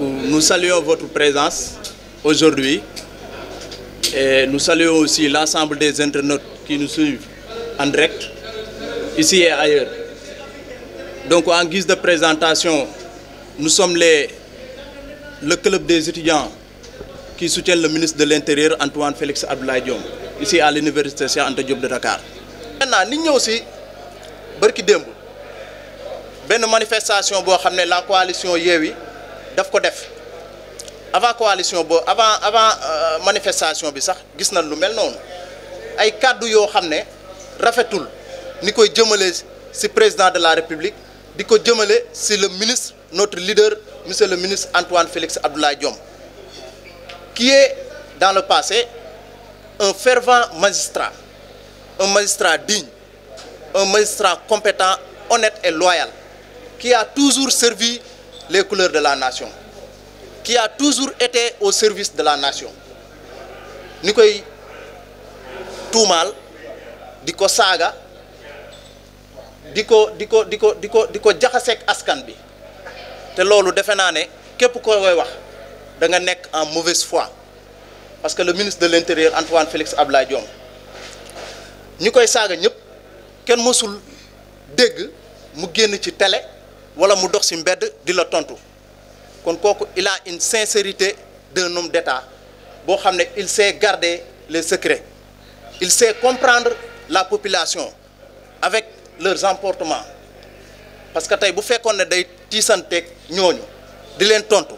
nous saluons votre présence aujourd'hui et nous saluons aussi l'ensemble des internautes qui nous suivent en direct, ici et ailleurs. Donc en guise de présentation, nous sommes le club des étudiants qui soutiennent le ministre de l'Intérieur, Antoine Félix Abdoulaye Diome, ici à l'université Cheikh Anta Diop de Dakar. Maintenant, nous avons aussi une manifestation pour la coalition Yewwi daf ko def avant coalition avant manifestation bi sax gis nañ lu mel non ay kàddu yo xamné rafetul ni koy jëmele ci président de la République diko jëmele ci le ministre notre leader monsieur le ministre Antoine Félix Abdoulaye Diome qui est dans le passé un fervent magistrat, un magistrat digne, un magistrat compétent, honnête et loyal, qui a toujours servi les couleurs de la nation, qui a toujours été au service de la nation. Nous avons tout mal, diko saga, diko jaxasek askan bi. Té lolu défé nané képp ko koy wax da nga nek en mauvaise foi. Parce que le ministre de l'Intérieur Antoine Félix Abdoulaye Diome ñi koy saga ñep ken mosul dégg mu génn ci télé wala mu dox ci mbedd di la tontu kon koku il a une sincérité d'un homme d'État bo xamné il sait garder les secrets, il sait comprendre la population avec leurs emportements. Parce que tay bu fekkone day tissantek ñooñu di len tontu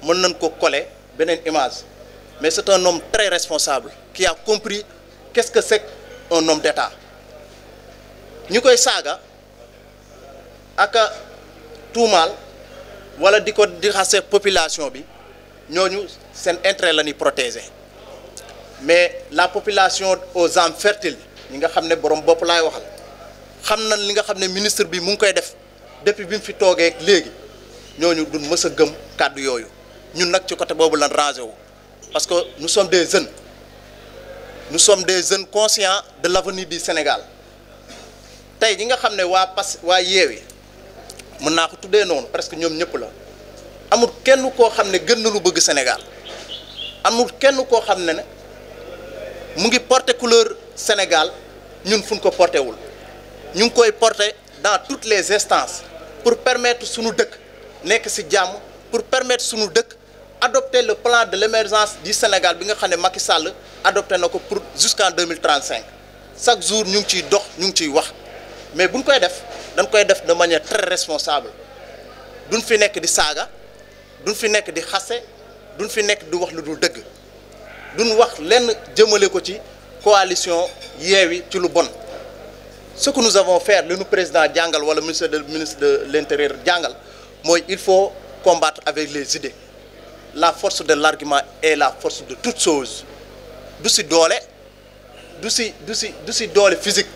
mën nañ ko coller benen image. Mais c'est un homme très responsable qui a compris qu'est-ce que c'est un homme d'État. Nous koy saga ak tout mal wala diko dixasse population bi ñoñu sen intérêt la ni protéger. Mais la population aux âmes fertiles ñi nga xamné borom bop lay waxal xam nañ li nga xamné ministre bi mu ngi koy def depuis bi mu fi togué légui ñoñu duñ mësa gëm kaddu yoyu ñun nak ci côté bobu lan rangé wu. Parce que nous sommes des jeunes conscients de l'avenir du Sénégal. Tay ñi nga xamné wa Yewwi mën na ko tuddé non presque ñom ñëpp la amul kenn ko xamné gën na lu bëgg Sénégal amul kenn ko xamné ne mu ngi porter couleur Sénégal ñun fuñ ko porté wul ñu ngi koy porter dans toutes les instances pour permettre suñu dëkk nek ci jamm pour permettre suñu dëkk adopter le plan de l'émergence du Sénégal bi nga xamné Macky Sall adopté nako pour jusqu'en 2035 chaque jour ñu ngi ciy dox ñu ngi ciy wax mais buñ koy def dañ koy def de manière très responsable duñ fi nek di saga duñ fi nek di xassé duñ fi nek di wax lu dul dëgg duñ wax lenn jëmele ko ci coalition Yewwi ci lu bon. Ce que nous avons fait le président jàngal wala ministre de l'Intérieur jàngal moy il faut combattre avec les idées. La force de l'argument est la force de toute chose. Du si doole du si doole physique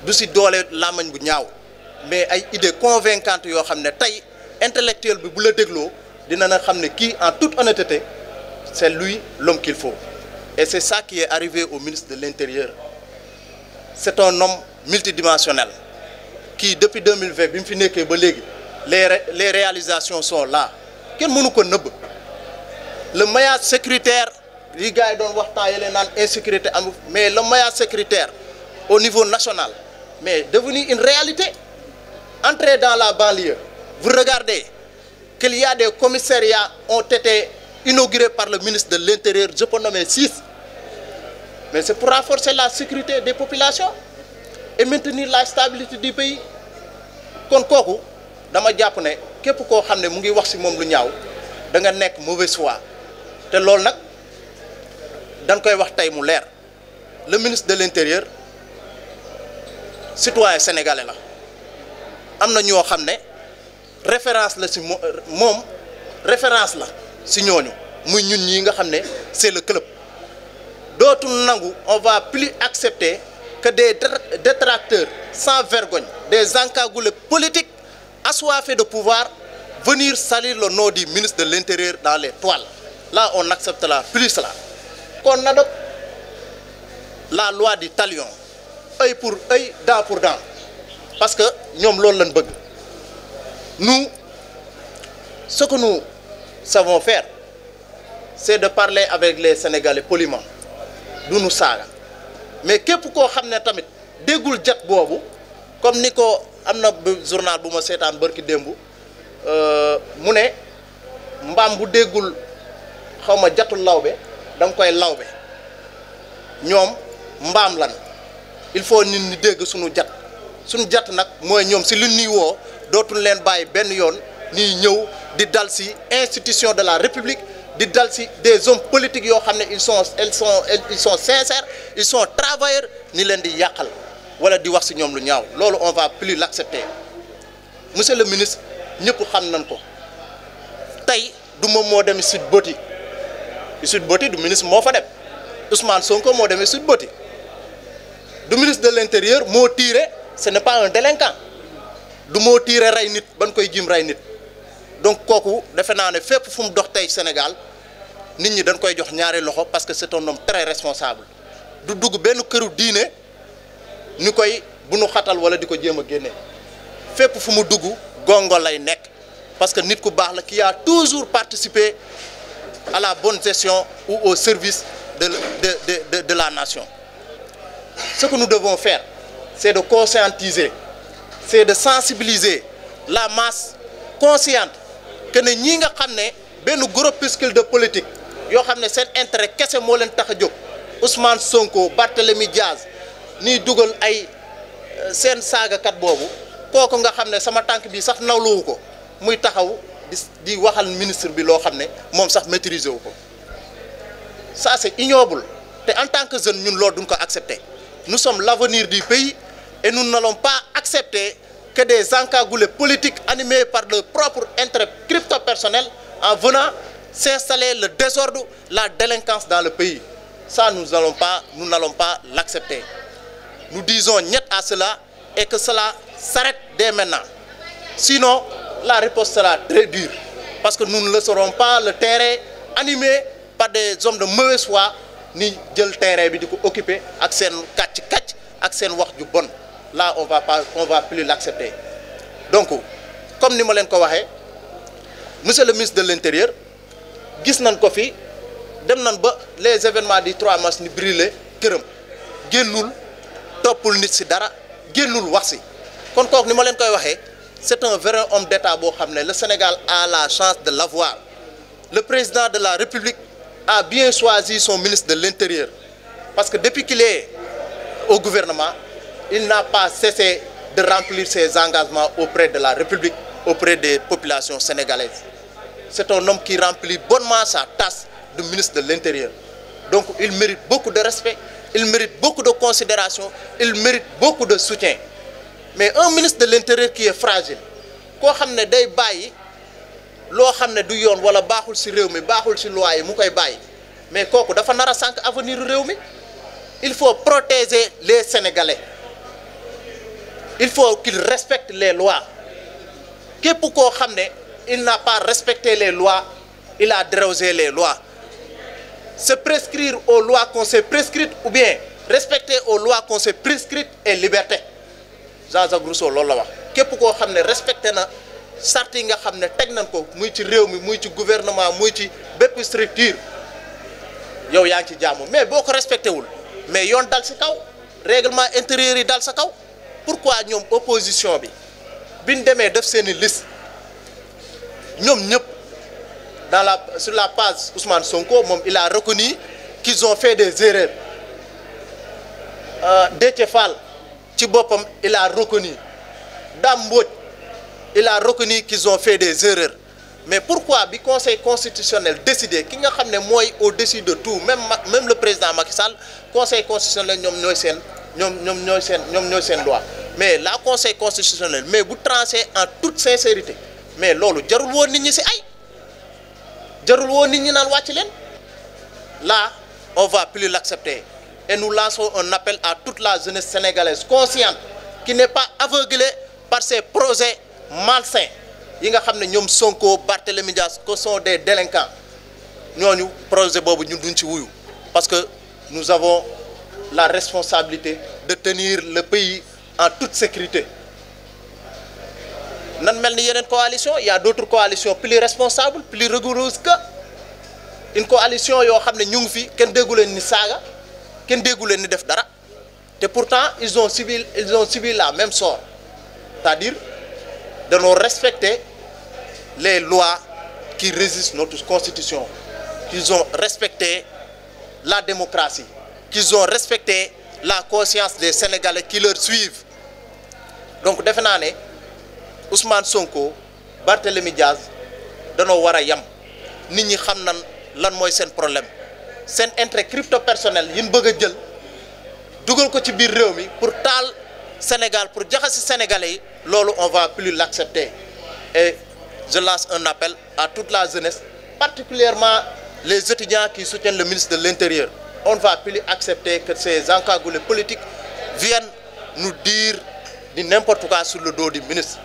du si doole lamagne bu ñaaw mais ay idées convaincantes yo xamné tay intellectuel bi bu la déglo dina na xamné ki en toute honnêteté c'est lui l'homme qu'il faut. Et c'est ça qui est arrivé au ministre de l'Intérieur. C'est un homme multidimensionnel qui depuis 2020 bi mu fi nekké ba légui les réalisations sont là. Kenn mënu ko neub. Le maillage sécuritaire, les gars donnent insécurité, mais le maillage sécuritaire au niveau national, mais devenu une réalité. Entrez dans la banlieue, vous regardez qu'il y a des commissariats qui ont été inaugurés par le ministre de l'Intérieur, je peux nommer 6. Mais c'est pour renforcer la sécurité des populations et maintenir la stabilité du pays. Kon koku dama japp né képp ko xamné mu ngi wax ci mom lu ñaaw da nga nek mauvaise foi. Té lool nak dañ koy wax tay mu leer le ministre de l'Intérieur citoyen sénégalais la amna ñoo xamné référence la ci mom référence la ci ñooñu muy ñun ñi nga xamné c'est le club dootu nangu on va plus accepter que des détracteurs sans vergogne des encagoulés politiques assoiffés de pouvoir venir salir le nom du ministre de l'Intérieur dans les toiles. Là, on n'acceptera plus cela. Qu'on adopte la loi du talion, œil pour œil, dent pour dent. Parce que nous, ce que nous savons faire, c'est de parler avec les Sénégalais poliment du nu saaga mais képp koo xam ne tamit déggul jat boobu comme ni ko am na journal bu ma seetaan bërki démb mu ne mbaam bu déggul xaw ma jatul lawbe da nga koy lawbe ñoom mbaam lan il faut nit ñi dégg suñu jat nag mooy ñoom si li ñuy woo dootul leen bàyyi benn yoon ñuy ñëw di dal si institution de la République di dal si des hommes politiques yoo xam ne ils sont sincères ils sont travailleurs ni leen di yàqal wala di wax si ñoom lu ñaaw loolu on va plus l'accepter monsieur le ministre ñëpp xam nañ ko tey du moom moo dem Sweet Beauty du ministre moo fa dem Ousmane Sonko moo demee Sweet Beauty du ministre de l'intérieur moo tiré ce n'est pas un délinquant du moo tiré rey nit ban koy jim rey nit donc kooku defe naa ne fépp fu mu dox tey Sénégal nit ñi dañ koy jox ñaari loxo parce que c'est un homme très responsable du dugg benn këru diine ñu koy bu nu xatal wala di ko jéem a génne fépp fu mu dugg gongo lay nekk parce que nit ku baax la qui a toujours participé à la bonne gestion ou au service de la nation. Ce que nous devons faire, c'est de conscientiser, c'est de sensibiliser la masse consciente que ne ñii nga xam ne benn groupuscule de politique yoo xam ne seen intérêt kese moo leen tax a jóg Ousmane Sonko Barthélémy Diaz nii dugal ay seen saagakat boobu kooku nga xam ne sama tànk bi sax nawluwu ko muy taxaw di waxal ministre bi loo xam ne moom sax maîtriser wu ko ça c'est ignoble te en tant que jeune ñun loolu duñ ko accepter nous sommes l'avenir du pays et nous n'allons pas accepter que des encagoulés politiques animés par leur propre intérêt crypto-personnel en venant s'installer le désordre, la délinquance dans le pays. Ça, nous n'allons pas l'accepter. Nous disons niet à cela et que cela s'arrête dès maintenant. Sinon, la réponse sera très dure parce que nous ne laisserons pas le terrain animé par des hommes de mauvaise foi ni jël terrain bi di ko occuper ak seen kàcc ak seen wax ju bon. Là, on va plus l'accepter. Donc, comme ni ma leen ko waxee monsieur le ministre de l'Intérieur gis nañ ko fi dem nañ ba les événements du 3 mars ni brûlé këram génnul toppul nit si dara génnul wax si kon kooku ni ma leen koy waxee c'est un vrai homme d'État boo xam ne le Sénégal a la chance de l'avoir. Le président de la République a bien choisi son ministre de l'Intérieur parce que depuis qu'il est au gouvernement il n'a pas cessé de remplir ses engagements auprès de la République, auprès des populations sénégalaises. C'est un homme qui remplit bonnement sa tâche de ministre de l'Intérieur. Donc il mérite beaucoup de respect, il mérite beaucoup de considération, il mérite beaucoup de soutien. Mais un ministre de l'Intérieur qui est fragile, koo xam ne day bàyyi loo xam ne du yoon wala baaxul ci réew mi baaxul ci loi yi mu koy bàyyi mais kooku dafa nar a sànq avenir réew mi. Il faut protéger les Sénégalais. Il faut qu'ils respectent les lois. Képp koo xam ne il n'a pas respecté les lois, il a dérogé les lois. Se prescrire aux lois qu'on s'est prescrites ou bien respecter aux lois qu'on s'est prescrites est liberté. Jean-Jacques Rousseau loolu la wax képp koo xam ne respecté na sart yi nga xam ne teg nañ ko muy ci réew mi muy ci gouvernement muy ci bépp structure yow yaa ngi ci jàmm mais boo ko respecté wul mais yoon dal ci kaw règlement intérieur yi dal sa kaw. Pourquoi ñoom opposition bi biñ demee def seeni liste ñoom ñëpp sur la page Ousmane Sonko moom il a reconnu qu'ils ont fait des erreurs Déthié Fall ci boppam il a reconnu Dame Mbodj il a reconnu qu'ils ont fait des erreurs mais pourquoi bi conseil constitutionnel décidé ki nga xam ne mooy au-dessus de tout même le président Macky Sall conseil constitutionnel ñoom ñooy seen loi mais la conseil constitutionnel mais bu tranché en toute sincérité mais loolu jarul woon nit ñi ci ay jarul woon nit ñi naan wàcc leen là on va plus l'accepter et nous lançons un appel à toute la jeunesse sénégalaise consciente qui n'est pas aveuglée par ces projets malsains yi nga xam ne ñoom Sonko Barthélémy Dias que sont des délinquants ñooñu projet boobu ñun duñ ci wuyu parce que nous avons la responsabilité de tenir le pays en toute sécurité nan mel ni yeneen coalition il y a d'autres coalitions plus responsables plus rigoureuses que une coalition yoo xam ne ñu ngi fi kenn déggu leen ni saaga kenn déggu leen ni def dara te pourtant ils ont subi la même sort, c'est-à-dire de nous respecter les lois qui régissent notre constitution, qu'ils ont respecté la démocratie, qu'ils ont respecté la conscience des Sénégalais qui leur suivent. Donc defe naa ne Ousmane Sonko Barthélémy Diaz danoo war a yam nit ñi xam nan lan mooy seen problème seen intérêt crypto personnel yi ñu bëgg a jël dugal ko ci biir réew mi pour taal Sénégal pour jaxasi sénégalais yi loolu on va plus l'accepter. Et je lance un appel à toute la jeunesse, particulièrement les étudiants qui soutiennent le ministre de l'Intérieur. On ne va plus accepter que ces encagoulés politiques viennent nous dire du n'importe quoi sur le dos du ministre.